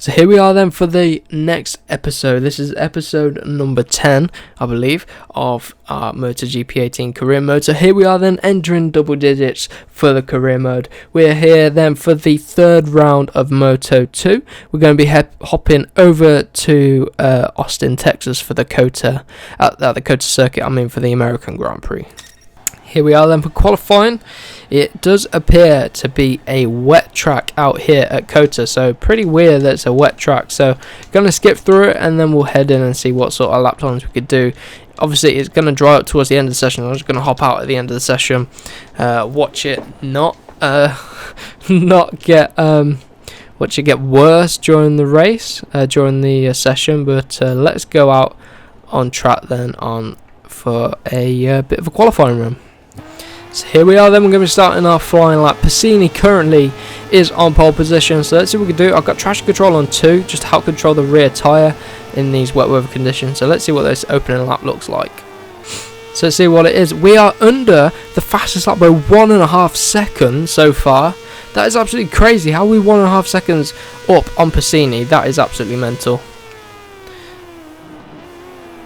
So here we are then for the next episode. This is episode number 10, I believe, of our MotoGP 18 career mode. So here we are then entering double digits for the career mode. We're here then for the third round of Moto 2. We're going to be hopping over to Austin, Texas for the COTA, the COTA circuit, for the American Grand Prix. Here we are then for qualifying. It does appear to be a wet track out here at COTA, so pretty weird that it's a wet track. So going to skip through it and then we'll head in and see what sort of lap times we could do. Obviously it's going to dry up towards the end of the session. I'm just going to hop out at the end of the session, watch it get worse during the race, during the session. But let's go out on track then for a bit of a qualifying run. So here we are then, we're going to be starting our flying lap. Pasini currently is on pole position, so let's see what we can do. I've got traction control on 2, just to help control the rear tyre in these wet weather conditions. So let's see what this opening lap looks like. So let's see what it is. We are under the fastest lap by 1.5 seconds so far. That is absolutely crazy. How are we 1.5 seconds up on Pasini? That is absolutely mental.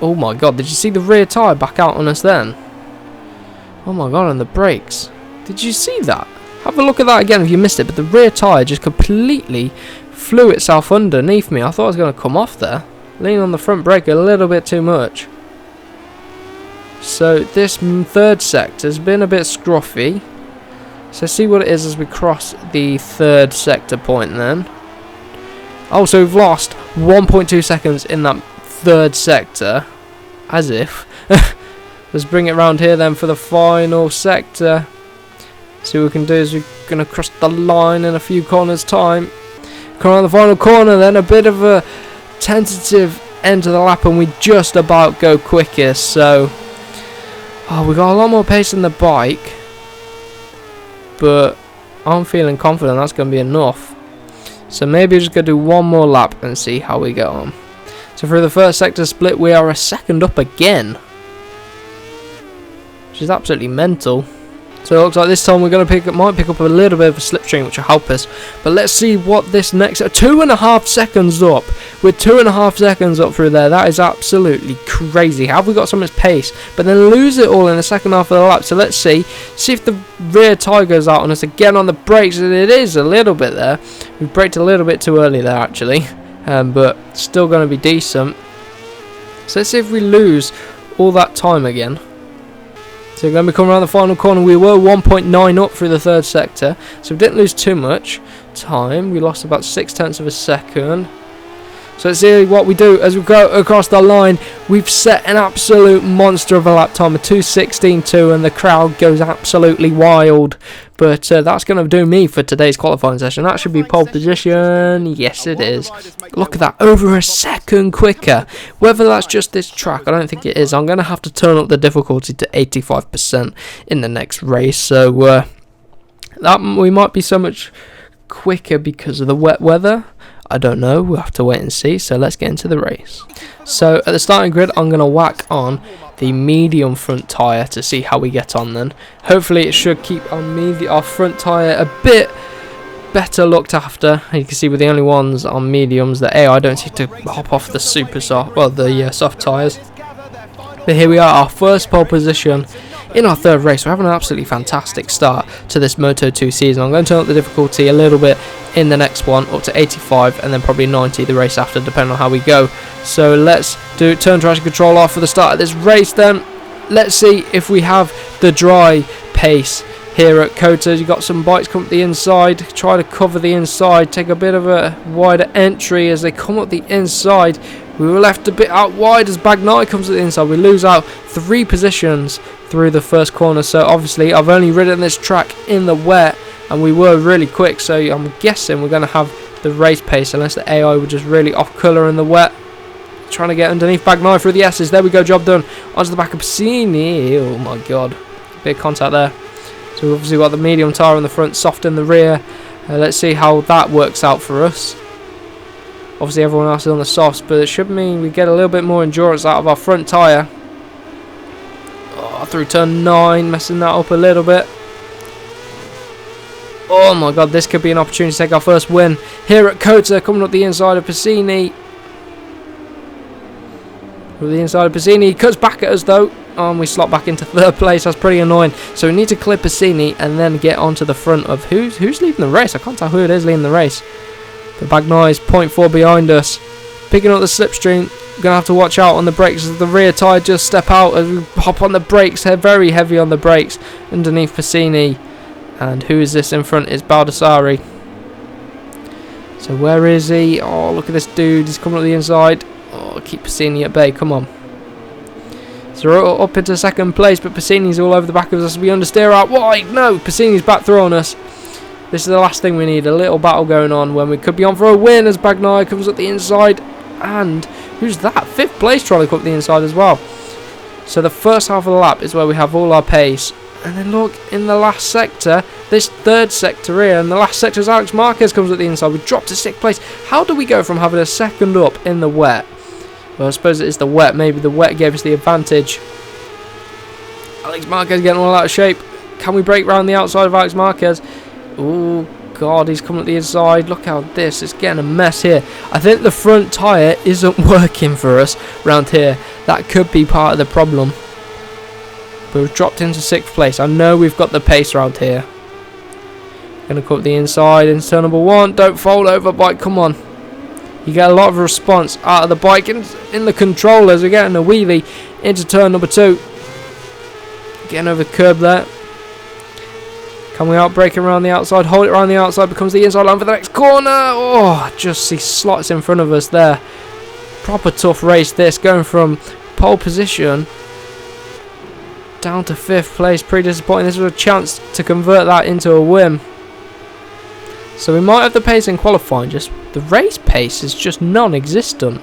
Oh my god, did you see the rear tyre back out on us then? Oh my god, and the brakes. Did you see that? Have a look at that again if you missed it, but the rear tyre just completely flew itself underneath me. I thought I was going to come off there. Lean on the front brake a little bit too much. So this third sector has been a bit scruffy. So see what it is as we cross the third sector point then. Oh, so we've lost 1.2 seconds in that third sector. As if. Let's bring it round here then for the final sector. See what we can do is we're going to cross the line in a few corners time. Come around the final corner then, a bit of a tentative end to the lap and we just about go quickest. So, we got a lot more pace in the bike. But I'm feeling confident that's going to be enough. So maybe we're just going to do one more lap and see how we get on. So for the first sector split we are a second up again, which is absolutely mental. So it looks like this time we're going to might pick up a little bit of a slipstream, which will help us. But let's see what this next 2.5 seconds up. We're 2.5 seconds up through there. That is absolutely crazy. How have we got so much pace, but then lose it all in the second half of the lap? So let's see if the rear tyre goes out on us again on the brakes, and it is a little bit there. We braked a little bit too early there actually, but still going to be decent. So let's see if we lose all that time again. So we're going to be coming around the final corner. We were 1.9 up through the third sector, so we didn't lose too much time. We lost about 0.6 of a second. So let's see what we do as we go across the line. We've set an absolute monster of a lap time of 2:16.2, and the crowd goes absolutely wild. But that's going to do me for today's qualifying session. That should be pole position. Yes, it is. Look at that, over a second quicker. Whether that's just this track, I don't think it is. I'm going to have to turn up the difficulty to 85% in the next race. So that we might be so much quicker because of the wet weather. I don't know, we'll have to wait and see. So let's get into the race. So at the starting grid I'm going to whack on the medium front tyre to see how we get on then. Hopefully it should keep our front tyre a bit better looked after. You can see we're the only ones on mediums. The AI don't seem to hop off the super soft, the soft tyres. But here we are, our first pole position in our third race. We're having an absolutely fantastic start to this Moto 2 season. I'm going to turn up the difficulty a little bit in the next one, up to 85, and then probably 90 the race after, depending on how we go. So let's turn traction control off for the start of this race then. Let's see if we have the dry pace here at COTA. You've got some bikes come up the inside, try to cover the inside, take a bit of a wider entry as they come up the inside. We were left a bit out wide as Bagnai comes at the inside. We lose out 3 positions through the first corner. So obviously I've only ridden this track in the wet and we were really quick, so I'm guessing we're going to have the race pace unless the AI were just really off colour in the wet. Trying to get underneath Bagnai through the S's. There we go, job done. Onto the back of Pasini. Oh my god, big contact there. So we've obviously got the medium tyre in the front, soft in the rear. Let's see how that works out for us. Obviously everyone else is on the softs, but it should mean we get a little bit more endurance out of our front tyre. Through turn 9, messing that up a little bit. Oh my god, this could be an opportunity to take our first win here at Cota, coming up the inside of Piscini. With the inside of Piscini, he cuts back at us though, and we slot back into third place. That's pretty annoying. So we need to clear Piscini and then get onto the front of who's leaving the race. I can't tell who it is leaving the race. But Bagnaia is 0.4 behind us, picking up the slipstream. We're gonna have to watch out on the brakes as the rear tyre just step out as we hop on the brakes. Very heavy on the brakes underneath Piscini. And who is this in front? Is Baldassarri. So where is he? Oh, look at this dude. He's coming up the inside. Oh, keep Piscini at bay. Come on. So we're up into second place, but Piscini's all over the back of us. We understeer out wide. No, Piscini's back through on us. This is the last thing we need. A little battle going on when we could be on for a win as Bagnaia comes up the inside. And who's that? Fifth place trying to come up the inside as well. So the first half of the lap is where we have all our pace. And then look, in the last sector, this third sector here, and the last sector is Alex Marquez comes at the inside. We dropped to 6th place. How do we go from having a second up in the wet? Well, I suppose it is the wet. Maybe the wet gave us the advantage. Alex Marquez getting all out of shape. Can we break round the outside of Alex Marquez? Oh, God, he's coming at the inside. Look how this is getting a mess here. I think the front tyre isn't working for us round here. That could be part of the problem. But we've dropped into 6th place. I know we've got the pace around here. Going to come up the inside into turn number 1. Don't fold over, bike. Come on. You get a lot of response out of the bike and in the controllers. We're getting a wheelie into turn number 2. Getting over the curb there. Can we outbrake him around the outside? Hold it around the outside. Becomes the inside line for the next corner. Oh, just see slots in front of us there. Proper tough race this. Going from pole position down to 5th place. Pretty disappointing. This was a chance to convert that into a win. So we might have the pace in qualifying. Just the race pace is just non-existent.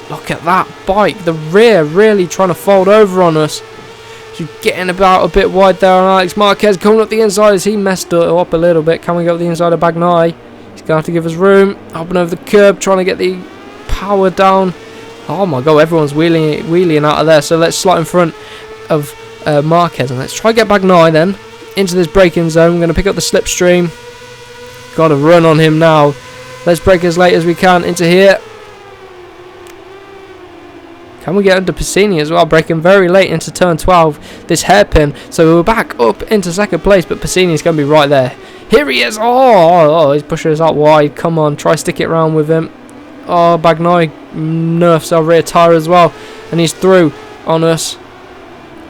Look at that bike. The rear really trying to fold over on us. So getting about a bit wide there on Alex Marquez. Coming up the inside as he messed it up a little bit. Can we go up the inside of Bagnaia? He's going to have to give us room. Hopping over the curb. Trying to get the power down. Oh my god, everyone's wheeling out of there. So let's slot in front of Marquez. And let's try to get Bagnaia then into this braking zone. We're going to pick up the slipstream. Got to run on him now. Let's brake as late as we can into here. Can we get under Piscini as well? Braking very late into turn 12. This hairpin. So we're back up into 2nd place. But Piscini's going to be right there. Here he is. Oh, he's pushing us out wide. Come on, try stick it around with him. Oh, Bagnaia nerfs our rear tyre as well. And he's through on us.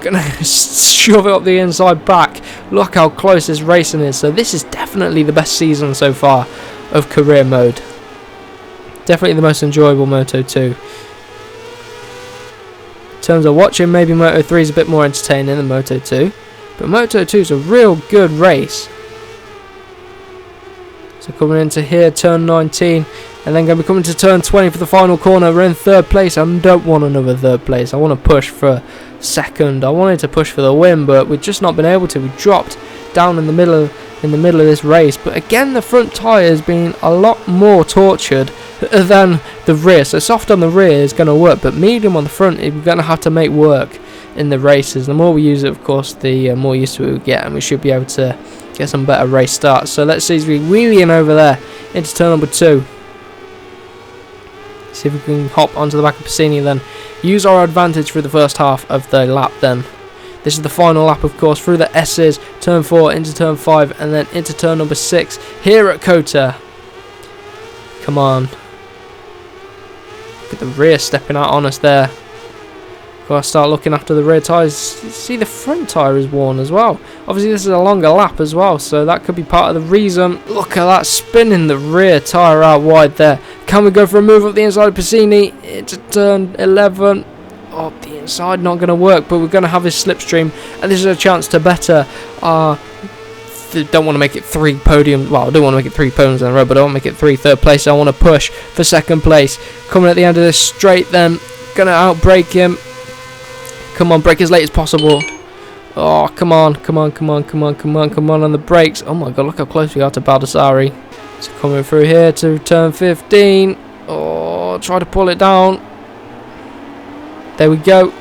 Gonna shove it up the inside back. Look how close this racing is. So this is definitely the best season so far of career mode. Definitely the most enjoyable Moto 2. In terms of watching, maybe Moto 3 is a bit more entertaining than Moto 2. But Moto 2 is a real good race. So coming into here, turn 19. And then going to be coming to turn 20 for the final corner. We're in 3rd place. I don't want another 3rd place. I want to push for 2nd. I wanted to push for the win, but we've just not been able to. We dropped down in the middle of this race. But again, the front tyre has been a lot more tortured than the rear. So soft on the rear is going to work, but medium on the front, we're going to have to make work in the races. The more we use it, of course, the more used to it we get, and we should be able to get some better race starts. So let's see as we wheeling over there into turn number 2. See if we can hop onto the back of Piscini then. Use our advantage for the first half of the lap then. This is the final lap, of course, through the S's, turn 4 into turn 5, and then into turn number 6 here at Cota. Come on. Look at the rear stepping out on us there. Got to start looking after the rear tyres. See, the front tyre is worn as well. Obviously, this is a longer lap as well, so that could be part of the reason. Look at that, spinning the rear tyre out wide there. Can we go for a move up the inside of Piscini? It's a turn 11. Oh, the inside not going to work, but we're going to have his slipstream, and this is a chance to better our... don't want to make it 3 podiums. Well, I don't want to make it 3 podiums in a row, but I want to make it 3 third place. I want to push for 2nd place. Coming at the end of this straight then. Going to outbrake him. Come on, brake as late as possible. Oh, come on on the brakes. Oh my god, look how close we are to Baldassarri. So coming through here to turn 15. Oh, try to pull it down. There we go.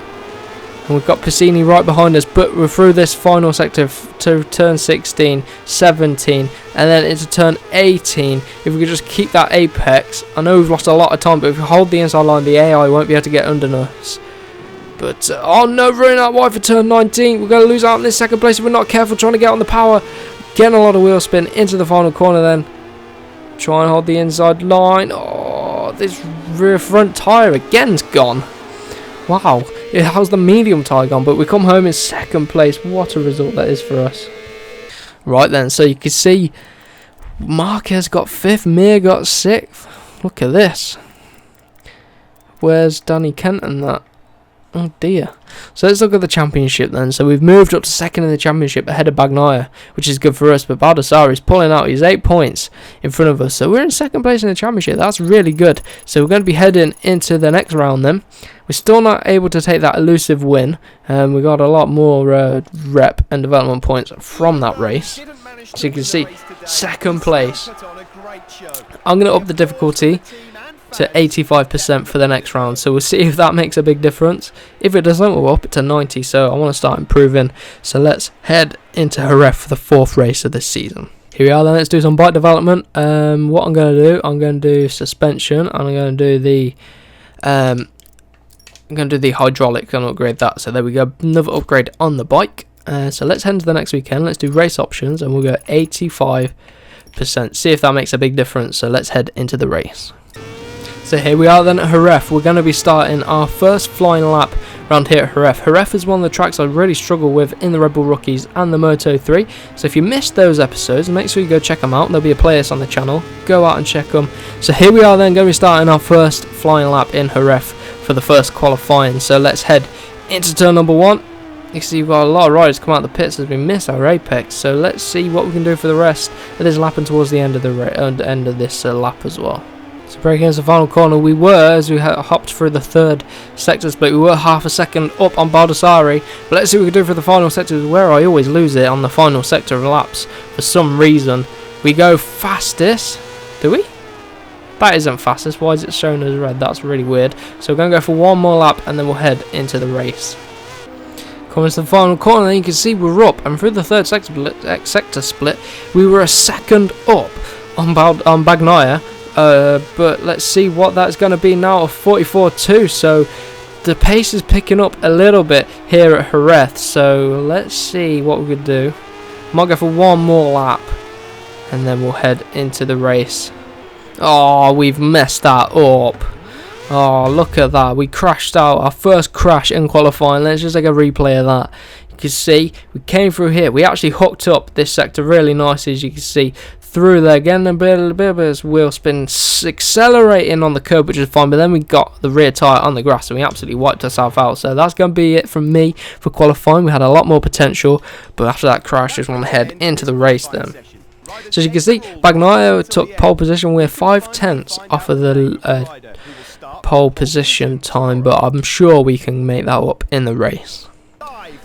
And we've got Piscini right behind us, but we're through this final sector to turn 16, 17, and then into turn 18. If we could just keep that apex, I know we've lost a lot of time, but if we hold the inside line, the AI won't be able to get under us. But, oh no, running out wide for turn 19. We're going to lose out in this second place if we're not careful, trying to get on the power. Getting a lot of wheel spin into the final corner then. Try and hold the inside line. Oh, this rear front tyre again's gone. Wow, how's the medium tyre gone? But we come home in second place. What a result that is for us. Right then, so you can see Marquez got 5th, Mir got 6th. Look at this. Where's Danny Kent and that? Oh dear. So let's look at the championship then. So we've moved up to 2nd in the championship ahead of Bagnaia, which is good for us. But Baldassarri's pulling out. He's 8 points in front of us. So we're in 2nd place in the championship. That's really good. So we're going to be heading into the next round then. We're still not able to take that elusive win. We got a lot more rep and development points from that race. So you can see 2nd place. I'm going to up the difficulty to 85% for the next round, so we'll see if that makes a big difference. If it doesn't, we'll up it to 90, so I want to start improving. So let's head into Jerez for the 4th race of this season. Here we are then, let's do some bike development. What I'm going to do, I'm going to do suspension, and I'm going to do the hydraulic and upgrade that. So there we go, another upgrade on the bike. So let's head into the next weekend. Let's do race options, and we'll go 85%. See if that makes a big difference. So let's head into the race. So here we are then at Jerez. We're going to be starting our first flying lap around here at Jerez. Jerez is one of the tracks I really struggle with in the Red Bull Rookies and the Moto 3. So if you missed those episodes, make sure you go check them out. There'll be a playlist on the channel. Go out and check them. So here we are then going to be starting our first flying lap in Jerez for the first qualifying. So let's head into turn number 1. You can see we've got a lot of riders come out of the pits as we miss our apex. So let's see what we can do for the rest of this lap and towards the end of this lap as well. So breaking into the final corner, we were, as we hopped through the 3rd sector split, we were half a second up on Baldassarri. But let's see what we can do for the final sector, where I always lose it on the final sector of laps for some reason. We go fastest, do we? That isn't fastest, why is it shown as red? That's really weird. So we're going to go for one more lap and then we'll head into the race. Coming to the final corner, then you can see we're up, and through the 3rd sector split, we were a second up on Bagnaia. But let's see what that's going to be now of 44.2. So the pace is picking up a little bit here at Jerez. So let's see what we could do. Might go for one more lap and then we'll head into the race. Oh, we've messed that up. Oh, look at that. We crashed out. Our first crash in qualifying. Let's just take a replay of that. You can see we came through here. We actually hooked up this sector really nicely, as you can see. Through there, getting a bit of wheel spin, accelerating on the curb, which is fine, but then we got the rear tyre on the grass and we absolutely wiped ourselves out. So that's going to be it from me for qualifying. We had a lot more potential, but after that crash, just want to head into the race then. So as you can see, Bagnaia took pole position. We're 5/10 off of the pole position time, but I'm sure we can make that up in the race.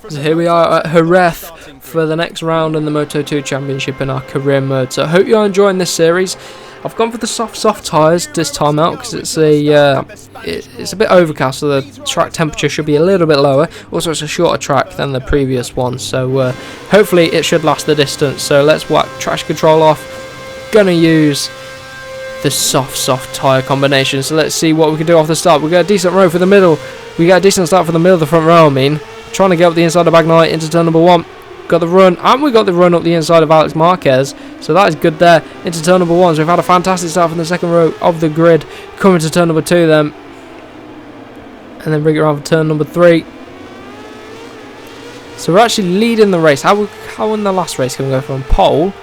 So here we are at Jerez for the next round in the Moto2 Championship in our career mode. So I hope you're enjoying this series. I've gone for the soft tyres this time out because it's a bit overcast, so the track temperature should be a little bit lower. Also, it's a shorter track than the previous one, so hopefully it should last the distance. So let's whack traction control off. Gonna use the soft tyre combination. So let's see what we can do off the start. We got a decent row for the middle. We got a decent start for the middle of the front row, I mean. Trying to get up the inside of Bagnaia into turn number 1. Got the run, and we got the run up the inside of Alex Marquez. So that is good there. Into turn number 1. So we've had a fantastic start from the second row of the grid. Coming to turn number 2 then. And then bring it around for turn number 3. So we're actually leading the race. How in the last race can we go from pole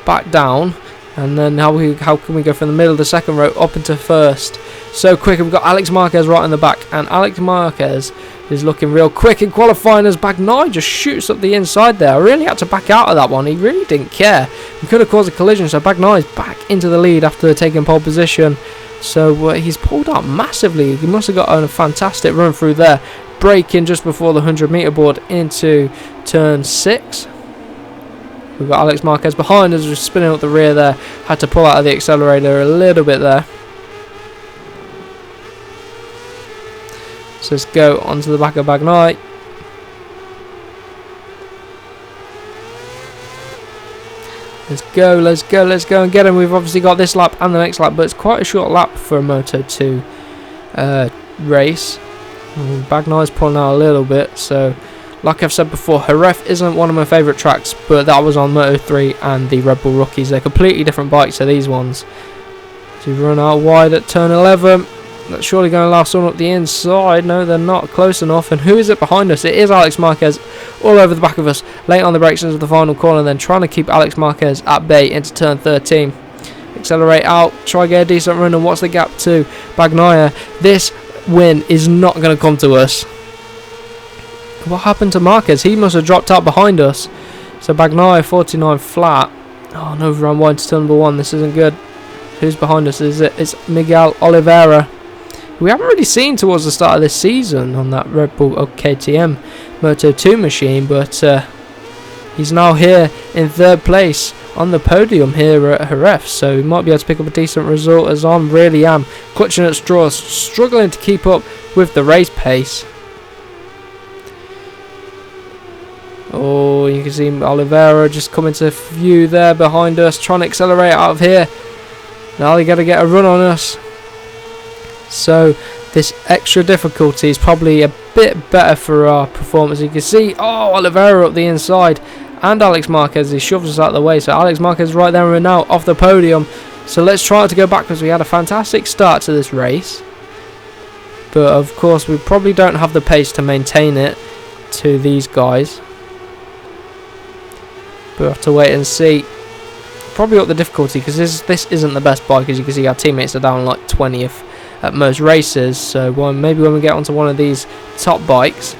back down? And then how can we go from the middle of the second row up into first? So quick, we've got Alex Marquez right in the back. And Alex Marquez is looking real quick in qualifying as Bagnaia just shoots up the inside there. I really had to back out of that one. He really didn't care. We could have caused a collision. So Bagnaia is back into the lead after taking pole position. So he's pulled out massively. He must have got a fantastic run through there. Braking just before the 100-meter board into turn 6. We've got Alex Marquez behind us, just spinning up the rear there. Had to pull out of the accelerator a little bit there. So let's go onto the back of Bagnaia. Let's go, let's go, let's go and get him. We've obviously got this lap and the next lap, but it's quite a short lap for a Moto 2 race. Bagnai's pulling out a little bit, so like I've said before, Jerez isn't one of my favourite tracks, but that was on Moto 3 and the Red Bull Rookies. They're completely different bikes to these ones. So we run out wide at turn 11. That's surely going to allow someone up the inside. No, they're not close enough. And who is it behind us? It is Alex Marquez all over the back of us. Late on the brakes into the final corner, then trying to keep Alex Marquez at bay into turn 13. Accelerate out, try get a decent run, and what's the gap to Bagnaia? This win is not going to come to us. What happened to Marquez? He must have dropped out behind us. So Bagnaia 49 flat. Oh no, run wide to turn number 1. This isn't good. Who's behind us? Is it? It's Miguel Oliveira. We haven't really seen towards the start of this season on that Red Bull KTM Moto 2 machine, but he's now here in 3rd place on the podium here at Jerez, so we might be able to pick up a decent result, as I really am clutching at straws, struggling to keep up with the race pace. Oh, you can see Oliveira just coming to view there behind us, trying to accelerate out of here. Now they got to get a run on us. So this extra difficulty is probably a bit better for our performance. You can see, oh, Oliveira up the inside, and Alex Marquez, he shoves us out of the way. So Alex Marquez right there and now off the podium. So let's try to go back, because we had a fantastic start to this race. But of course we probably don't have the pace to maintain it to these guys. But we'll have to wait and see. Probably up the difficulty, because this isn't the best bike. As you can see, our teammates are down like 20th at most races, so maybe when we get onto one of these top bikes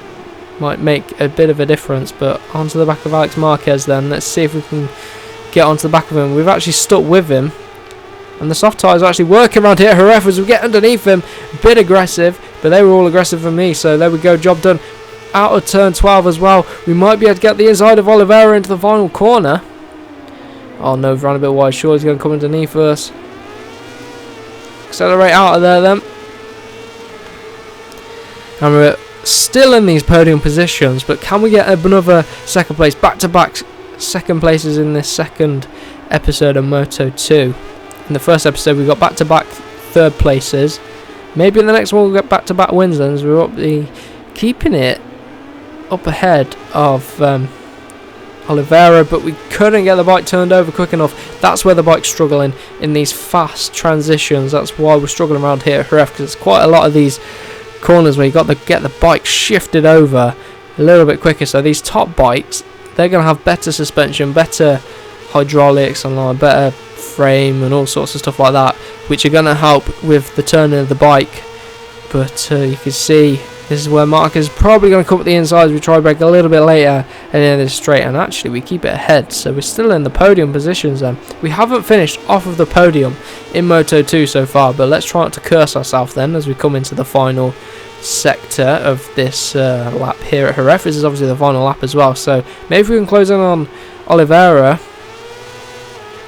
might make a bit of a difference. But onto the back of Alex Marquez then. Let's see if we can get onto the back of him. We've actually stuck with him, and the soft tyres are actually working around here at Jerez as we get underneath him. A bit aggressive, but they were all aggressive for me, so there we go, job done. Out of turn 12 as well. We might be able to get the inside of Oliveira into the final corner. Oh no, ran a bit wide. Sure, he's going to come underneath us. Accelerate out of there then. And we're still in these podium positions, but can we get another second place? Back-to-back second places in this second episode of Moto 2. In the first episode we got back-to-back 3rd places. Maybe in the next one we'll get back-to-back wins then, as we're up keeping it up ahead of Oliveira, but we couldn't get the bike turned over quick enough. That's where the bike's struggling, in these fast transitions. That's why we're struggling around here at Jerez, because it's quite a lot of these corners where you got to get the bike shifted over a little bit quicker. So these top bikes, they're going to have better suspension, better hydraulics, and a better frame and all sorts of stuff like that, which are going to help with the turning of the bike. But you can see this is where Marquez is probably going to come up the inside as we try to brake a little bit later at the end of this straight, and actually we keep it ahead, so we're still in the podium positions then. We haven't finished off of the podium in Moto 2 so far, but let's try not to curse ourselves then as we come into the final sector of this lap here at Jerez. This is obviously the final lap as well, so maybe if we can close in on Oliveira,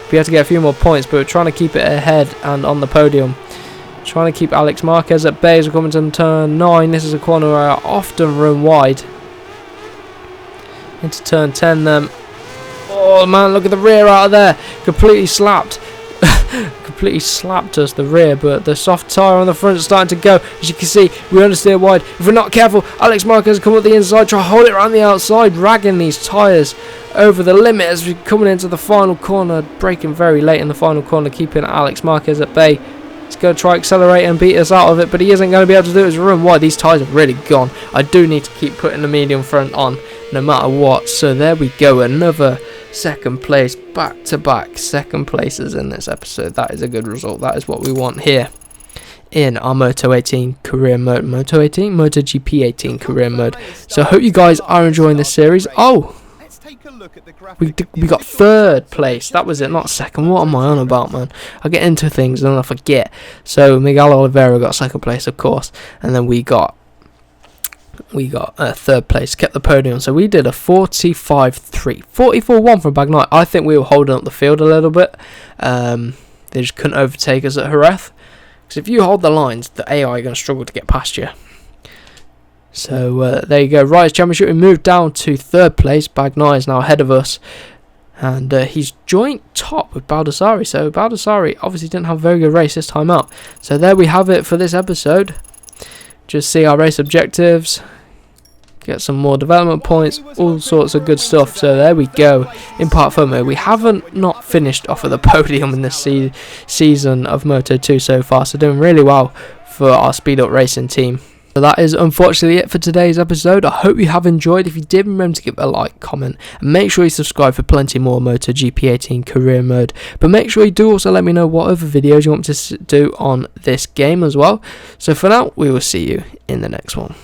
be able to get a few more points, but we're trying to keep it ahead and on the podium. Trying to keep Alex Marquez at bay as we're coming to turn 9. This is a corner where I often run wide. Into turn 10 then. Oh man, look at the rear out of there. Completely slapped. Completely slapped us, the rear, but the soft tyre on the front is starting to go. As you can see, we understeer wide. If we're not careful, Alex Marquez come up the inside, try to hold it around the outside, dragging these tyres over the limit as we're coming into the final corner, braking very late in the final corner, keeping Alex Marquez at bay. He's going to try to accelerate and beat us out of it, but he isn't going to be able to do it as we run wide. These tyres are really gone. I do need to keep putting the medium front on no matter what. So there we go, another second place, back-to-back second places in this episode. That is a good result. That is what we want here in our Moto 18 career mode. MotoGP 18 career mode. So I hope you guys are enjoying this series. Oh! We got 3rd place. That was it, not second. What am I on about, man? I get into things and then I forget. So Miguel Oliveira got 2nd place, of course, and then we got 3rd place. Kept the podium. So we did a 45-3, 44-1 from Bagnaia. I think we were holding up the field a little bit. They just couldn't overtake us at Jerez. Because if you hold the lines, the AI are going to struggle to get past you. So there you go. Riders' Championship, we moved down to 3rd place. Bagnaia is now ahead of us. And he's joint top with Baldassarri. So Baldassarri obviously didn't have a very good race this time out. So there we have it for this episode. Just see our race objectives. Get some more development points. All sorts of good stuff. So there we go. In Part 4 mode. We haven't not finished off of the podium in this season of Moto 2 so far. So doing really well for our Speed Up Racing team. So that is unfortunately it for today's episode. I hope you have enjoyed. If you did, remember to give it a like, comment, and make sure you subscribe for plenty more MotoGP 18 career mode. But make sure you do also let me know what other videos you want me to do on this game as well. So for now, we will see you in the next one.